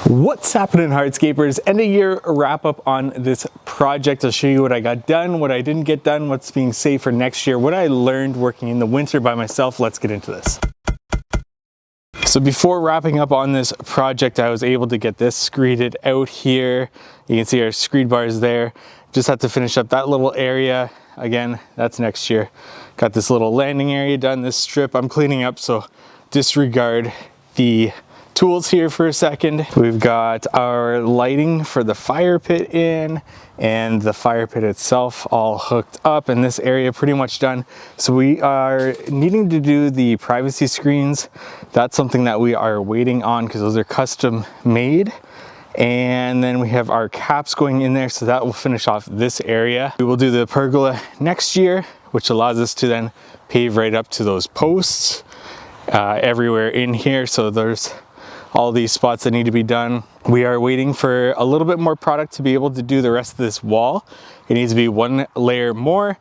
What's happening, Hardscapers? End of year wrap up on this project. I'll show you what I got done, what I didn't get done, what's being saved for next year, what I learned working in the winter by myself. Let's get into this. So before wrapping up on this project, I was able to get this screeded out here. You can see our screed bars there. Just have to finish up that little area. Again, that's next year. Got this little landing area done, this strip I'm cleaning up, so disregard the tools here for a second. We've got our lighting for the fire pit in and the fire pit itself all hooked up, and this area pretty much done. So we are needing to do the privacy screens. That's something that we are waiting on because those are custom made. And then we have our caps going in there, so that will finish off this area. We will do the pergola next year, which allows us to then pave right up to those posts everywhere in here. So there's all these spots that need to be done. We are waiting for a little bit more product to be able to do the rest of this wall. It needs to be one layer more.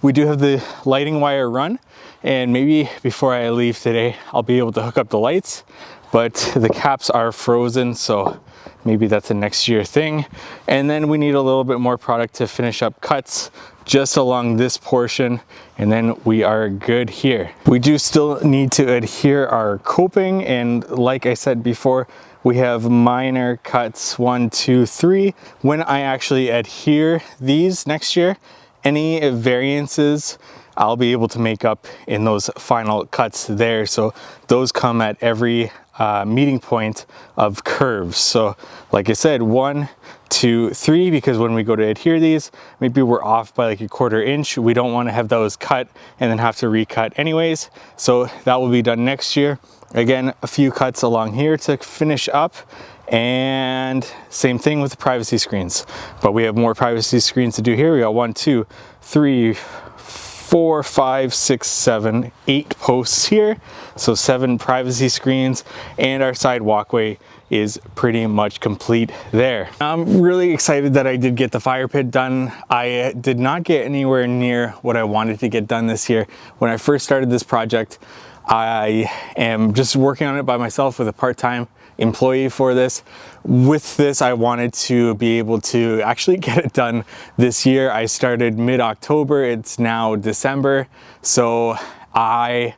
We do have the lighting wire run, and maybe before I leave today, I'll be able to hook up the lights, but the caps are frozen, so maybe that's a next year thing. And then we need a little bit more product to finish up cuts just along this portion, and then we are good here. We do still need to adhere our coping, and like I said before, we have minor cuts 1, 2, 3. When I actually adhere these next year, any variances I'll be able to make up in those final cuts there. So those come at every meeting point of curves. So like I said, 1, 2, 3, because when we go to adhere these, maybe we're off by like a 1/4 inch. We don't want to have those cut and then have to recut anyways. So that will be done next year. Again, a few cuts along here to finish up, and same thing with the privacy screens. But we have more privacy screens to do here. We got 1, 2, 3, 4, 5, 6, 7, 8 posts here. So 7 privacy screens, and our side walkway is pretty much complete there. I'm really excited that I did get the fire pit done. I did not get anywhere near what I wanted to get done this year. When I first started this project, I am just working on it by myself with a part-time employee for this. With this, I wanted to be able to actually get it done this year. I started mid-October, it's now December, so I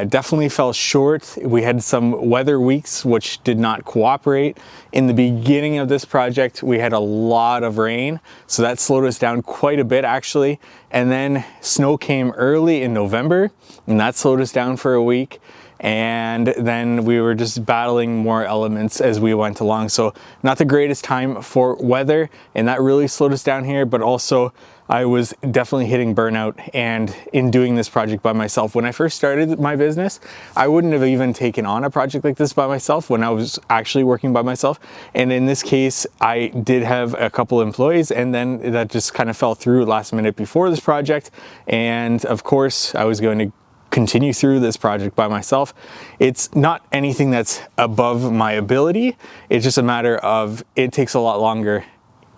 definitely fell short. We had some weather weeks which did not cooperate. In the beginning of this project, we had a lot of rain, so that slowed us down quite a bit actually. And then snow came early in November, and that slowed us down for a week. And then we were just battling more elements as we went along. So not the greatest time for weather, and that really slowed us down here, but also I was definitely hitting burnout. And in doing this project by myself, when I first started my business, I wouldn't have even taken on a project like this by myself when I was actually working by myself. And in this case, I did have a couple employees, and then that just kind of fell through last minute before this project. And of course, I was going to continue through this project by myself. It's not anything that's above my ability. It's just a matter of it takes a lot longer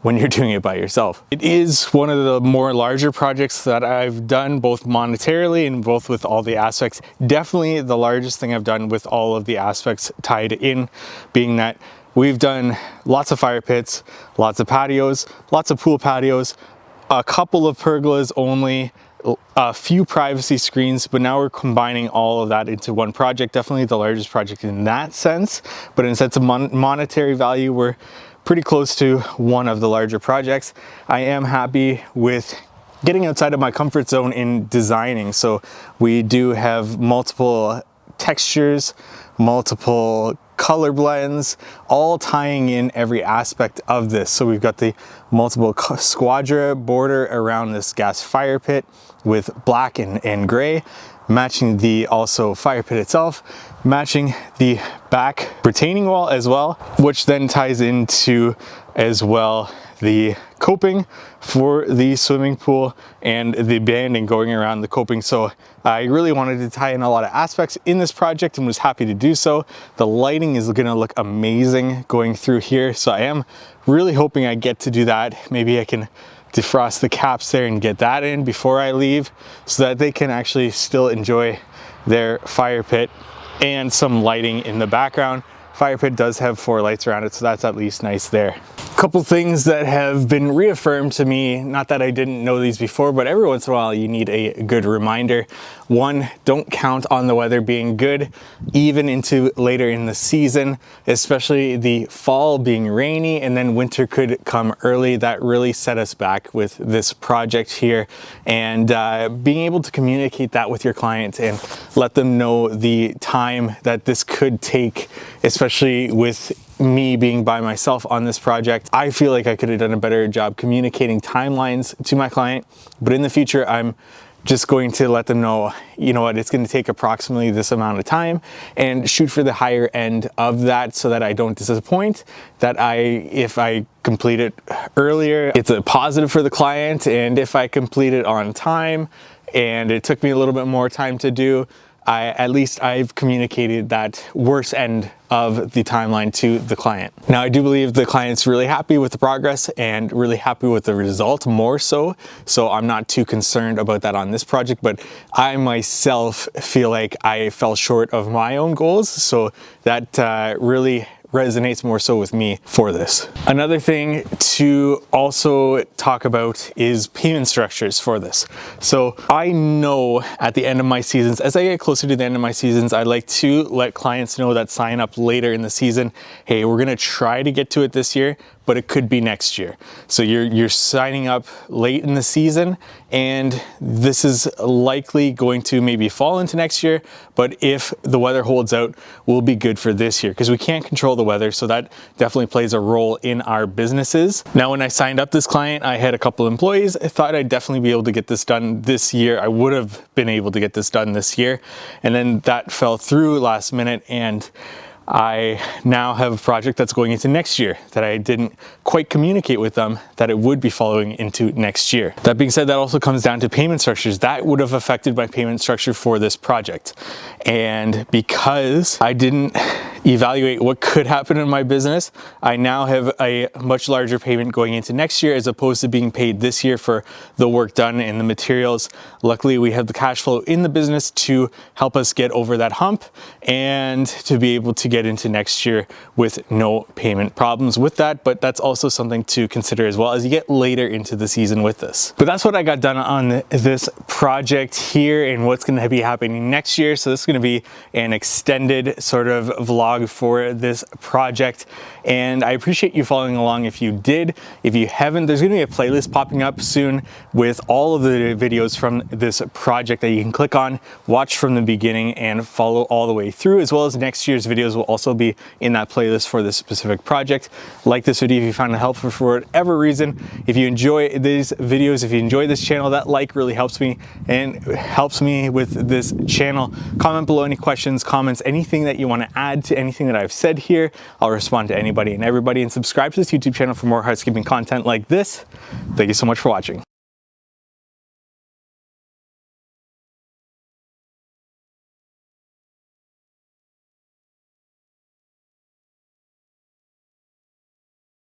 when you're doing it by yourself. It is one of the more larger projects that I've done, both monetarily and both with all the aspects. Definitely the largest thing I've done with all of the aspects tied in, being that we've done lots of fire pits, lots of patios, lots of pool patios, a couple of pergolas only, a few privacy screens, but now we're combining all of that into one project. Definitely the largest project in that sense, but in a sense of monetary value, we're pretty close to one of the larger projects. I am happy with getting outside of my comfort zone in designing. So we do have multiple textures, multiple color blends, all tying in every aspect of this. So we've got the multiple squadra border around this gas fire pit with black and gray, matching the also fire pit itself, matching the back retaining wall as well, which then ties into as well the coping for the swimming pool and the banding going around the coping. So I really wanted to tie in a lot of aspects in this project and was happy to do so. The lighting is going to look amazing going through here, so I am really hoping I get to do that. Maybe I can defrost the caps there and get that in before I leave so that they can actually still enjoy their fire pit and some lighting in the background fire pit does have 4 lights around it, so that's at least nice there. Couple things that have been reaffirmed to me, not that I didn't know these before, but every once in a while you need a good reminder. One, don't count on the weather being good even into later in the season, especially the fall being rainy and then winter could come early. That really set us back with this project here, and being able to communicate that with your client and let them know the time that this could take, especially with me being by myself on this project. I feel like I could have done a better job communicating timelines to my client, but in the future, I'm just going to let them know, you know what, it's going to take approximately this amount of time and shoot for the higher end of that so that I don't disappoint, that if I complete it earlier, it's a positive for the client, and if I complete it on time and it took me a little bit more time to do, at least I've communicated that worst end of the timeline to the client. Now, I do believe the client's really happy with the progress and really happy with the result more so I'm not too concerned about that on this project, but I myself feel like I fell short of my own goals, so that really resonates more so with me for this. Another thing to also talk about is payment structures for this. So I know at the end of my seasons, as I get closer to the end of my seasons, I like to let clients know that sign up later in the season, hey, we're gonna try to get to it this year, but it could be next year. So you're signing up late in the season, and this is likely going to maybe fall into next year, but if the weather holds out, we'll be good for this year, because we can't control the weather, so that definitely plays a role in our businesses. Now, when I signed up this client, I had a couple employees. I thought I'd definitely be able to get this done this year. I would have been able to get this done this year, and then that fell through last minute, and I now have a project that's going into next year that I didn't quite communicate with them that it would be following into next year. That being said, that also comes down to payment structures. That would have affected my payment structure for this project. And because I didn't evaluate what could happen in my business, I now have a much larger payment going into next year as opposed to being paid this year for the work done and the materials. Luckily, we have the cash flow in the business to help us get over that hump and to be able to get into next year with no payment problems with that. But that's also something to consider as well as you get later into the season with this. But that's what I got done on this project here and what's going to be happening next year. So this is going to be an extended sort of vlog for this project, and I appreciate you following along if you did. If you haven't, there's going to be a playlist popping up soon with all of the videos from this project that you can click on, watch from the beginning, and follow all the way through, as well as next year's videos will also be in that playlist for this specific project. Like this video if you found it helpful for whatever reason. If you enjoy these videos, if you enjoy this channel, that like really helps me and helps me with this channel. Comment below any questions, comments, anything that you want to add to anything that I've said here. I'll respond to anybody and everybody, and subscribe to this YouTube channel for more hardscaping content like this. Thank you so much for watching.